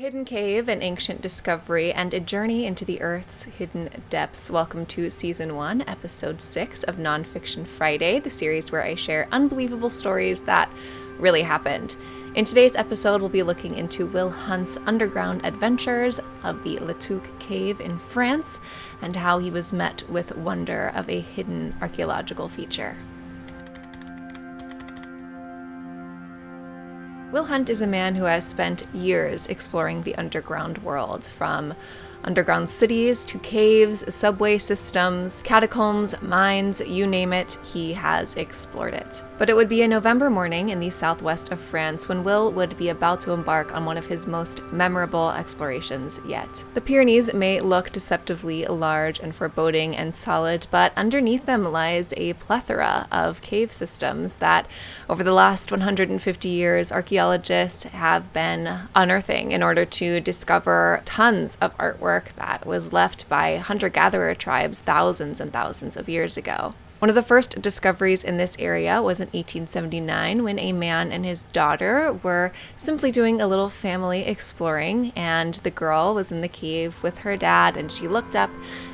Hidden Cave, an ancient discovery, and a journey into the Earth's hidden depths. Welcome to Season 1, Episode 6 of Nonfiction Friday, the series where I share unbelievable stories that really happened. In today's episode, we'll be looking into Will Hunt's underground adventures of the Letuc Cave in France and how he was met with wonder of a hidden archaeological feature. Will Hunt is a man who has spent years exploring the underground world, from underground cities to caves, subway systems, catacombs, mines, you name it, he has explored it. But it would be a November morning in the southwest of France when Will would be about to embark on one of his most memorable explorations yet. The Pyrenees may look deceptively large and foreboding and solid, but underneath them lies a plethora of cave systems that, over the last 150 years, archaeologists have been unearthing in order to discover tons of artwork that was left by hunter-gatherer tribes thousands and thousands of years ago. One of the first discoveries in this area was in 1879 when a man and his daughter were simply doing a little family exploring, and the girl was in the cave with her dad, and she looked up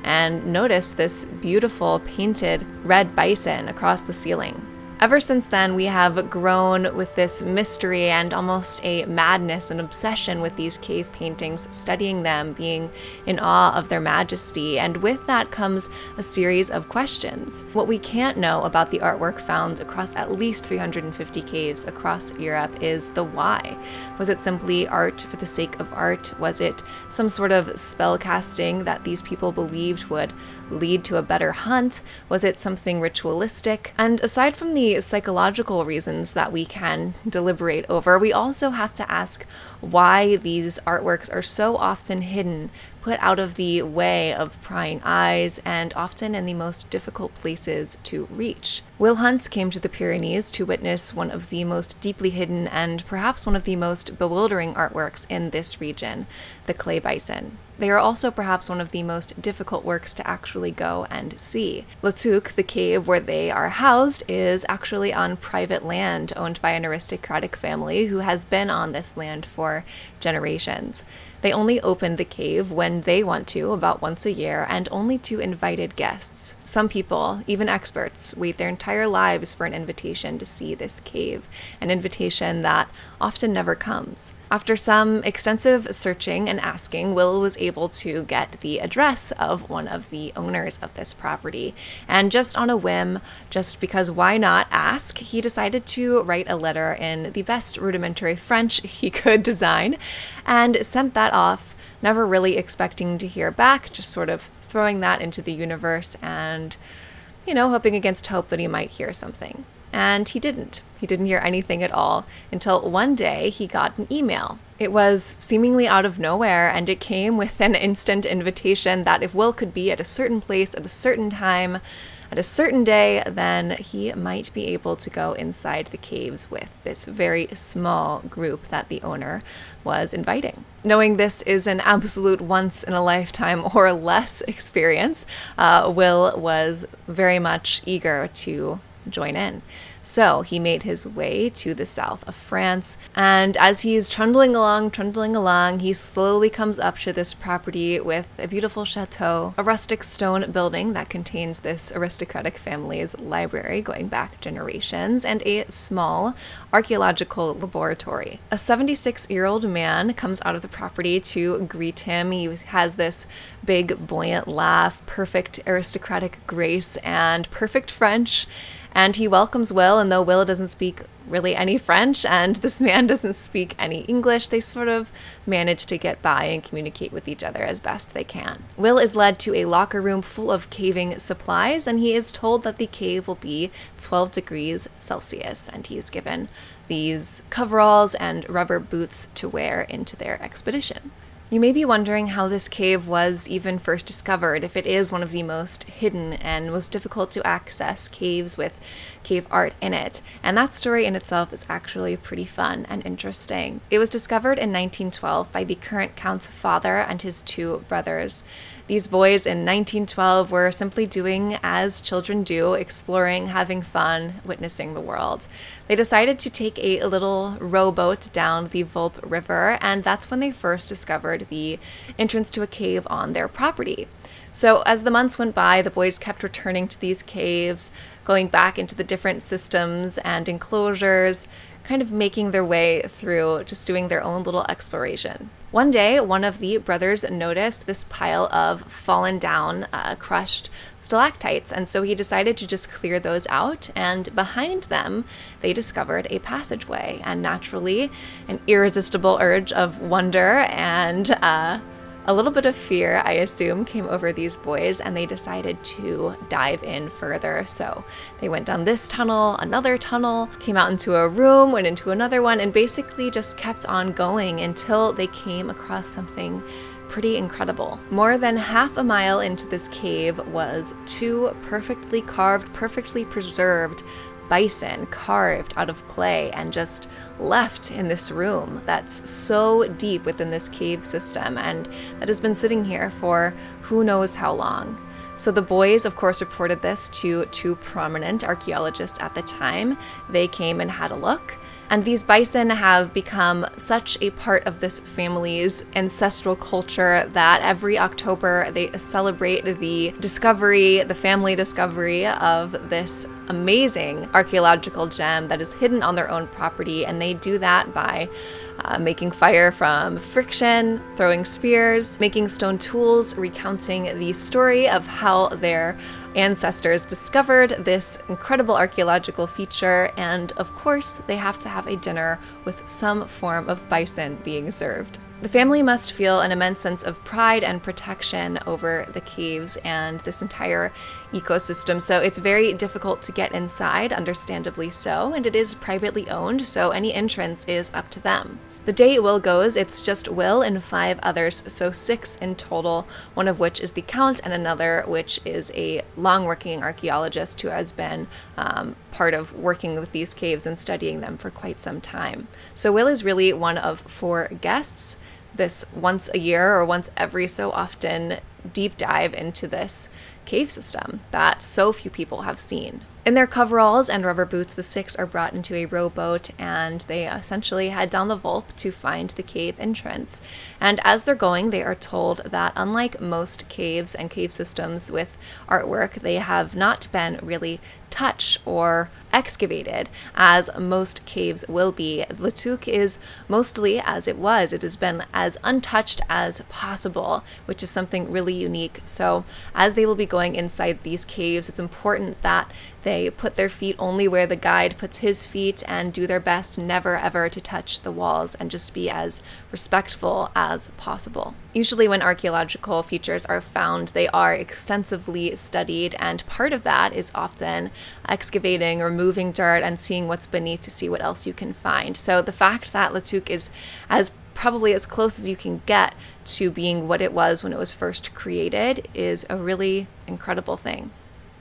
and noticed this beautiful painted red bison across the ceiling. Ever since then, we have grown with this mystery and almost a madness and obsession with these cave paintings, studying them, being in awe of their majesty, and with that comes a series of questions. What we can't know about the artwork found across at least 350 caves across Europe is the why. Was it simply art for the sake of art? Was it some sort of spell casting that these people believed would lead to a better hunt? Was it something ritualistic? And aside from the psychological reasons that we can deliberate over, we also have to ask why these artworks are so often hidden, put out of the way of prying eyes, and often in the most difficult places to reach. Will Hunt came to the Pyrenees to witness one of the most deeply hidden and perhaps one of the most bewildering artworks in this region, the Clay Bison. They are also perhaps one of the most difficult works to actually go and see. Letuc, the cave where they are housed, is actually on private land owned by an aristocratic family who has been on this land for generations. They only open the cave when they want to, about once a year, and only to invited guests. Some people, even experts, wait their entire lives for an invitation to see this cave, an invitation that often never comes. After some extensive searching and asking, Will was able to get the address of one of the owners of this property. And just on a whim, just because why not ask, he decided to write a letter in the best rudimentary French he could design and sent that off, never really expecting to hear back, just sort of throwing that into the universe and, hoping against hope that he might hear something. And he didn't. He didn't hear anything at all until one day he got an email. It was seemingly out of nowhere, and it came with an instant invitation that if Will could be at a certain place at a certain time, at a certain day, then he might be able to go inside the caves with this very small group that the owner was inviting. Knowing this is an absolute once-in-a-lifetime or less experience, Will was very much eager to join in. So he made his way to the south of France, and as he's trundling along, he slowly comes up to this property with a beautiful chateau, a rustic stone building that contains this aristocratic family's library going back generations, and a small archaeological laboratory. A 76-year-old man comes out of the property to greet him. He has this big, buoyant laugh, perfect aristocratic grace, and perfect French. And he welcomes Will, and though Will doesn't speak really any French and this man doesn't speak any English, they sort of manage to get by and communicate with each other as best they can. Will is led to a locker room full of caving supplies, and he is told that the cave will be 12 degrees Celsius, and he is given these coveralls and rubber boots to wear into their expedition. You may be wondering how this cave was even first discovered, if it is one of the most hidden and most difficult to access caves with cave art in it. And that story in itself is actually pretty fun and interesting. It was discovered in 1912 by the current count's father and his two brothers. These boys in 1912 were simply doing as children do, exploring, having fun, witnessing the world. They decided to take a little rowboat down the Volp River, and that's when they first discovered the entrance to a cave on their property. So as the months went by, the boys kept returning to these caves, going back into the different systems and enclosures, kind of making their way through, just doing their own little exploration. One day, one of the brothers noticed this pile of fallen down, crushed stalactites, and so he decided to just clear those out, and behind them, they discovered a passageway, and naturally, an irresistible urge of wonder and a little bit of fear, I assume, came over these boys, and they decided to dive in further. So they went down this tunnel, another tunnel, came out into a room, went into another one, and basically just kept on going until they came across something pretty incredible. More than half a mile into this cave was two perfectly carved, perfectly preserved bison carved out of clay and just left in this room that's so deep within this cave system and that has been sitting here for who knows how long. So the boys, of course, reported this to two prominent archaeologists at the time. They came and had a look. And these bison have become such a part of this family's ancestral culture that every October they celebrate the discovery, the family discovery of this amazing archaeological gem that is hidden on their own property. And they do that by making fire from friction, throwing spears, making stone tools, recounting the story of how their ancestors discovered this incredible archaeological feature, and of course, they have to have a dinner with some form of bison being served. The family must feel an immense sense of pride and protection over the caves and this entire ecosystem, so it's very difficult to get inside, understandably so, and it is privately owned, so any entrance is up to them. The day Will goes, it's just Will and 5 others, so 6 in total, one of which is the Count and another which is a long-working archaeologist who has been part of working with these caves and studying them for quite some time. So Will is really one of 4 guests. This once a year or once every so often deep dive into this cave system that so few people have seen. In their coveralls and rubber boots, the 6 are brought into a rowboat and they essentially head down the Volp to find the cave entrance. And as they're going, they are told that unlike most caves and cave systems with artwork, they have not been really touched or excavated as most caves will be. Latuq is mostly as it was. It has been as untouched as possible, which is something really unique. So as they will be going inside these caves, it's important that they put their feet only where the guide puts his feet and do their best never ever to touch the walls and just be as respectful as possible. Usually when archaeological features are found, they are extensively studied, and part of that is often excavating or moving dirt and seeing what's beneath to see what else you can find. So the fact that Latuq is probably as close as you can get to being what it was when it was first created is a really incredible thing.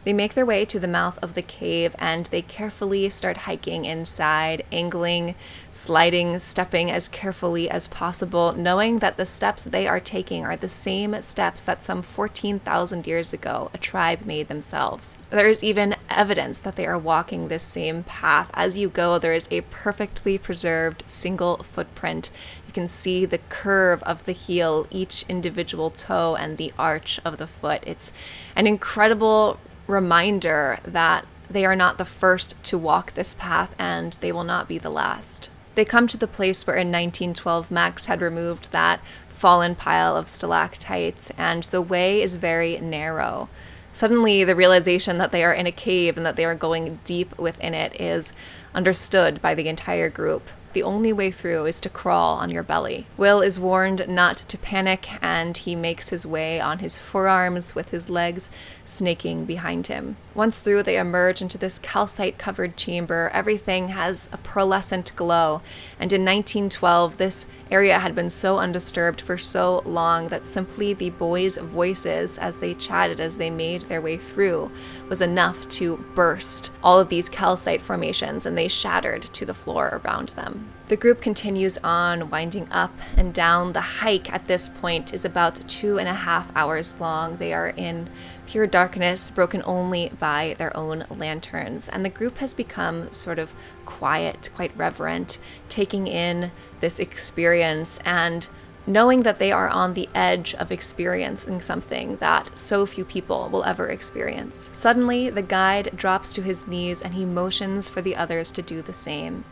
They make their way to the mouth of the cave and they carefully start hiking inside, angling, sliding, stepping as carefully as possible, knowing that the steps they are taking are the same steps that some 14,000 years ago a tribe made themselves. There is even evidence that they are walking this same path. As you go, there is a perfectly preserved single footprint. You can see the curve of the heel, each individual toe, and the arch of the foot. It's an incredible reminder that they are not the first to walk this path and they will not be the last. They come to the place where in 1912 Max had removed that fallen pile of stalactites and the way is very narrow. Suddenly the realization that they are in a cave and that they are going deep within it is understood by the entire group. the only way through is to crawl on your belly. Will is warned not to panic, and he makes his way on his forearms with his legs snaking behind him. Once through, they emerge into this calcite-covered chamber. Everything has a pearlescent glow, and in 1912, this area had been so undisturbed for so long that simply the boys' voices as they chatted as they made their way through was enough to burst all of these calcite formations, and they shattered to the floor around them. The group continues on, winding up and down. The hike at this point is about 2.5 hours long. They are in pure darkness, broken only by their own lanterns. And the group has become sort of quiet, quite reverent, taking in this experience and knowing that they are on the edge of experiencing something that so few people will ever experience. Suddenly, the guide drops to his knees and he motions for the others to do the same.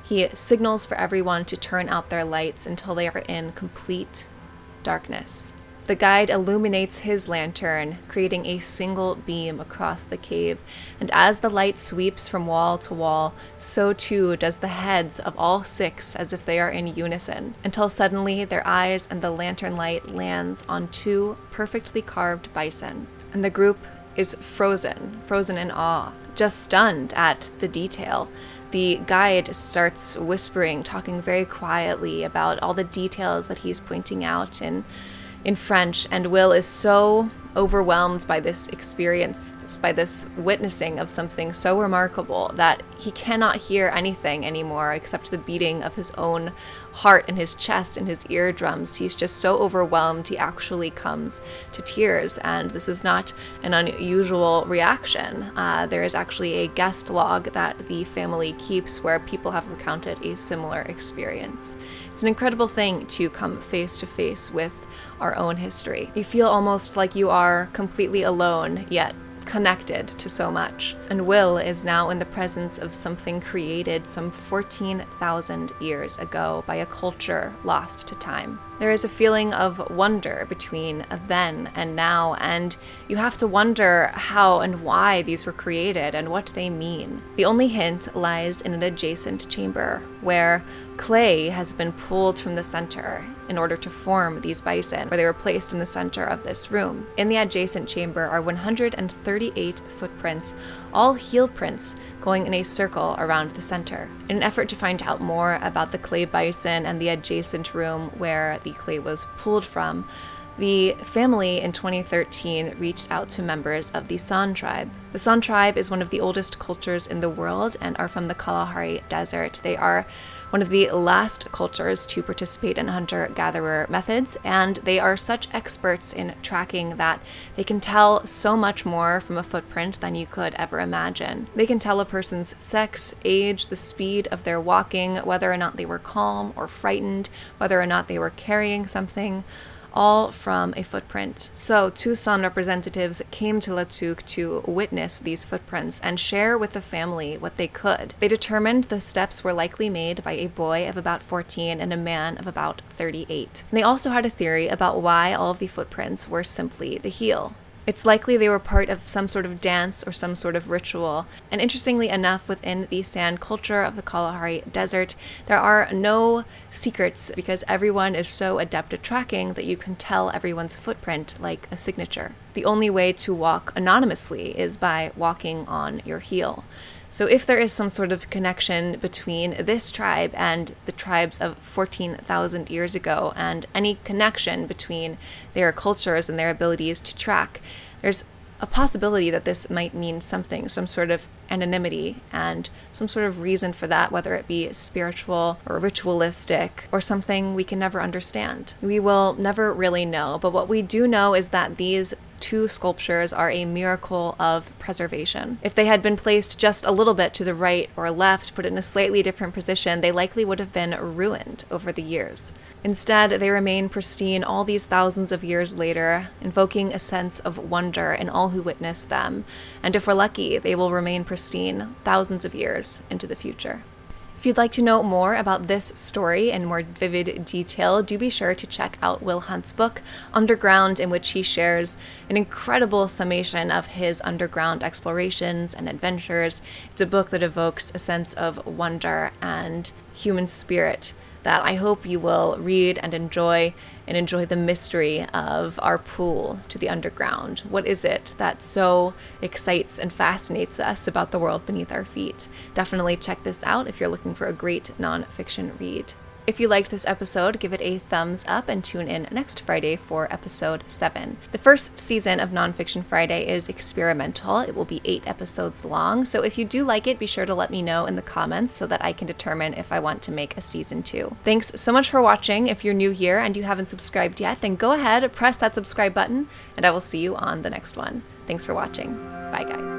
He signals for everyone to turn out their lights until they are in complete darkness. The guide illuminates his lantern, creating a single beam across the cave, and as the light sweeps from wall to wall, so too does the heads of all 6 as if they are in unison, until suddenly their eyes and the lantern light lands on 2 perfectly carved bison, and the group is frozen in awe, just stunned at the detail. The guide starts whispering, talking very quietly about all the details that he's pointing out in French, and Will is so overwhelmed by this experience, by this witnessing of something so remarkable, that he cannot hear anything anymore except the beating of his own heart in his chest and his eardrums. He's just so overwhelmed he actually comes to tears, and this is not an unusual reaction. There is actually a guest log that the family keeps where people have recounted a similar experience. It's an incredible thing to come face to face with our own history. You feel almost like you are completely alone, yet connected to so much. And Will is now in the presence of something created some 14,000 years ago by a culture lost to time. There is a feeling of wonder between then and now, and you have to wonder how and why these were created and what they mean. The only hint lies in an adjacent chamber, where clay has been pulled from the center in order to form these bison, where they were placed in the center of this room. In the adjacent chamber are 138 footprints, all heel prints going in a circle around the center. In an effort to find out more about the clay bison and the adjacent room where the clay was pulled from, the family in 2013 reached out to members of the San tribe. The San tribe is one of the oldest cultures in the world and are from the Kalahari Desert. They are one of the last cultures to participate in hunter-gatherer methods, and they are such experts in tracking that they can tell so much more from a footprint than you could ever imagine. They can tell a person's sex, age, the speed of their walking, whether or not they were calm or frightened, whether or not they were carrying something, all from a footprint. So 2 San representatives came to Latuk to witness these footprints and share with the family what they could. They determined the steps were likely made by a boy of about 14 and a man of about 38. And they also had a theory about why all of the footprints were simply the heel. It's likely they were part of some sort of dance or some sort of ritual. And interestingly enough, within the San culture of the Kalahari Desert, there are no secrets because everyone is so adept at tracking that you can tell everyone's footprint like a signature. The only way to walk anonymously is by walking on your heel. So if there is some sort of connection between this tribe and the tribes of 14,000 years ago, and any connection between their cultures and their abilities to track, there's a possibility that this might mean something, some sort of anonymity and some sort of reason for that, whether it be spiritual or ritualistic or something we can never understand. We will never really know, but what we do know is that these 2 sculptures are a miracle of preservation. If they had been placed just a little bit to the right or left, put in a slightly different position, they likely would have been ruined over the years. Instead, they remain pristine all these thousands of years later, invoking a sense of wonder in all who witness them. And if we're lucky, they will remain pristine thousands of years into the future. If you'd like to know more about this story in more vivid detail, do be sure to check out Will Hunt's book, Underground, in which he shares an incredible summation of his underground explorations and adventures. It's a book that evokes a sense of wonder and human spirit that I hope you will read and enjoy the mystery of our pull to the underground. What is it that so excites and fascinates us about the world beneath our feet? Definitely check this out if you're looking for a great nonfiction read. If you liked this episode, give it a thumbs up and tune in next Friday for episode 7. The first season of Nonfiction Friday is experimental. It will be 8 episodes long, so if you do like it, be sure to let me know in the comments so that I can determine if I want to make a season 2. Thanks so much for watching. If you're new here and you haven't subscribed yet, then go ahead, press that subscribe button, and I will see you on the next one. Thanks for watching. Bye, guys.